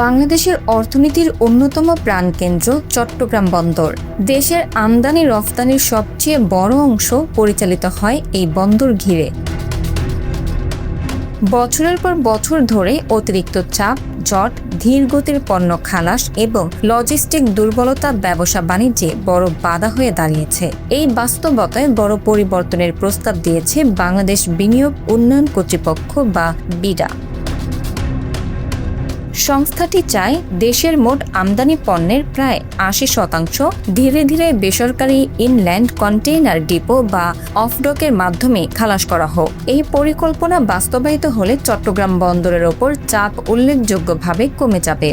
বাংলাদেশের অর্থনীতির অন্যতম প্রাণকেন্দ্র চট্টগ্রাম বন্দর। দেশের আমদানি রফতানির সবচেয়ে বড় অংশ পরিচালিত হয় এই বন্দর ঘিরে। বছরের পর বছর ধরে অতিরিক্ত চাপ, জট, ধীরগতির পণ্য খালাস এবং লজিস্টিক দুর্বলতা ব্যবসা বাণিজ্যে বড় বাধা হয়ে দাঁড়িয়েছে। এই বাস্তবতায় বড় পরিবর্তনের প্রস্তাব দিয়েছে বাংলাদেশ বিনিয়োগ উন্নয়ন কর্তৃপক্ষ বা বিডা। সংস্থাটি চায় দেশের মোট আমদানি পণ্যের প্রায় ৮০% ধীরে ধীরে বেসরকারি ইনল্যান্ড কন্টেইনার ডিপো বা অফডকের মাধ্যমে খালাস করা হোক। এই পরিকল্পনা বাস্তবায়িত হলে চট্টগ্রাম বন্দরের ওপর চাপ উল্লেখযোগ্যভাবে কমে যাবে।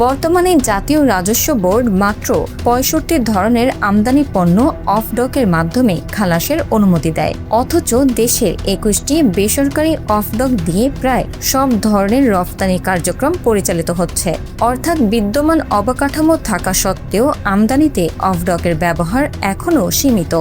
বর্তমানে জাতীয় রাজস্ব বোর্ড মাত্র ৬৫ ধরনের আমদানি পণ্য অফডকের মাধ্যমে খালাসের অনুমতি দেয়, অথচ দেশের ২১টি বেসরকারি অফডক দিয়ে প্রায় সব ধরনের রফতানি কার্যক্রম পরিচালিত হচ্ছে। অর্থাৎ বিদ্যমান অবকাঠামো থাকা সত্ত্বেও আমদানিতে অফডকের ব্যবহার এখনও সীমিত।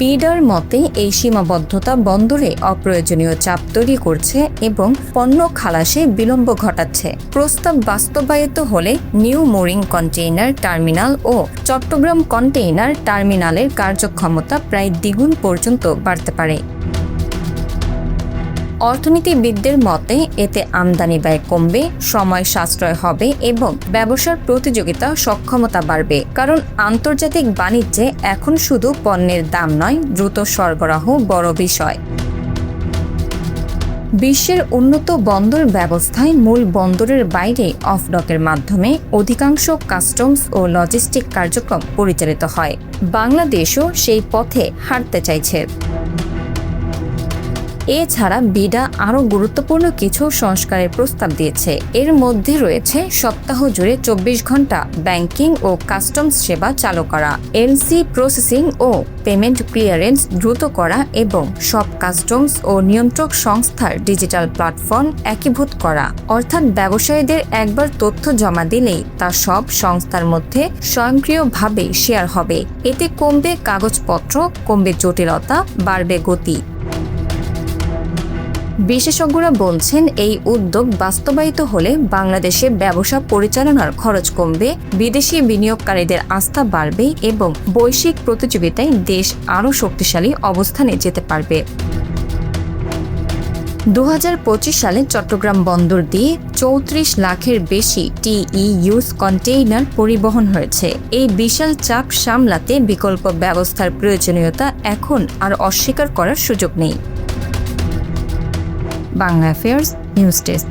বিডার মতে এই সীমাবদ্ধতা বন্দরে অপ্রয়োজনীয় চাপ তৈরি করছে এবং পণ্য খালাসে বিলম্ব ঘটাচ্ছে। প্রস্তাব বাস্তবায়িত হলে নিউ মোরিং কন্টেইনার টার্মিনাল ও চট্টগ্রাম কন্টেইনার টার্মিনালের কার্যক্ষমতা প্রায় দ্বিগুণ পর্যন্ত বাড়তে পারে। অর্থনীতিবিদদের মতে এতে আমদানি ব্যয় কমবে, সময় সাশ্রয় হবে এবং ব্যবসার প্রতিযোগিতা সক্ষমতা বাড়বে। কারণ আন্তর্জাতিক বাণিজ্যে এখন শুধু পণ্যের দাম নয়, দ্রুত সরবরাহ বড় বিষয়। বিশ্বের উন্নত বন্দর ব্যবস্থায় মূল বন্দরের বাইরে অফডকের মাধ্যমে অধিকাংশ কাস্টমস ও লজিস্টিক কার্যক্রম পরিচালিত হয়। বাংলাদেশও সেই পথে হাঁটতে চাইছে। এছাড়া বিডা আরও গুরুত্বপূর্ণ কিছু সংস্কারের প্রস্তাব দিয়েছে। এর মধ্যে রয়েছে সপ্তাহ জুড়ে ২৪ ঘন্টা ব্যাংকিং ও কাস্টমস সেবা চালু করা, এলসি প্রসেসিং ও পেমেন্ট ক্লিয়ারেন্স দ্রুত করা এবং সব কাস্টমস ও নিয়ন্ত্রক সংস্থার ডিজিটাল প্ল্যাটফর্ম একীভূত করা। অর্থাৎ ব্যবসায়ীদের একবার তথ্য জমা দিলেই তা সব সংস্থার মধ্যে স্বয়ংক্রিয়ভাবে শেয়ার হবে। এতে কমবে কাগজপত্র, কমবে জটিলতা, বাড়বে গতি। বিশেষজ্ঞরা বলছেন এই উদ্যোগ বাস্তবায়িত হলে বাংলাদেশে ব্যবসা পরিচালনার খরচ কমবে, বিদেশি বিনিয়োগকারীদের আস্থা বাড়বে এবং বৈশ্বিক প্রতিযোগিতায় দেশ আরও শক্তিশালী অবস্থানে যেতে পারবে। ২০২৫ সালে চট্টগ্রাম বন্দর দিয়ে ৩৪ লাখের বেশি টিইউস কন্টেইনার পরিবহন হয়েছে। এই বিশাল চাপ সামলাতে বিকল্প ব্যবস্থার প্রয়োজনীয়তা এখন আর অস্বীকার করার সুযোগ নেই। Bangla affairs news desk.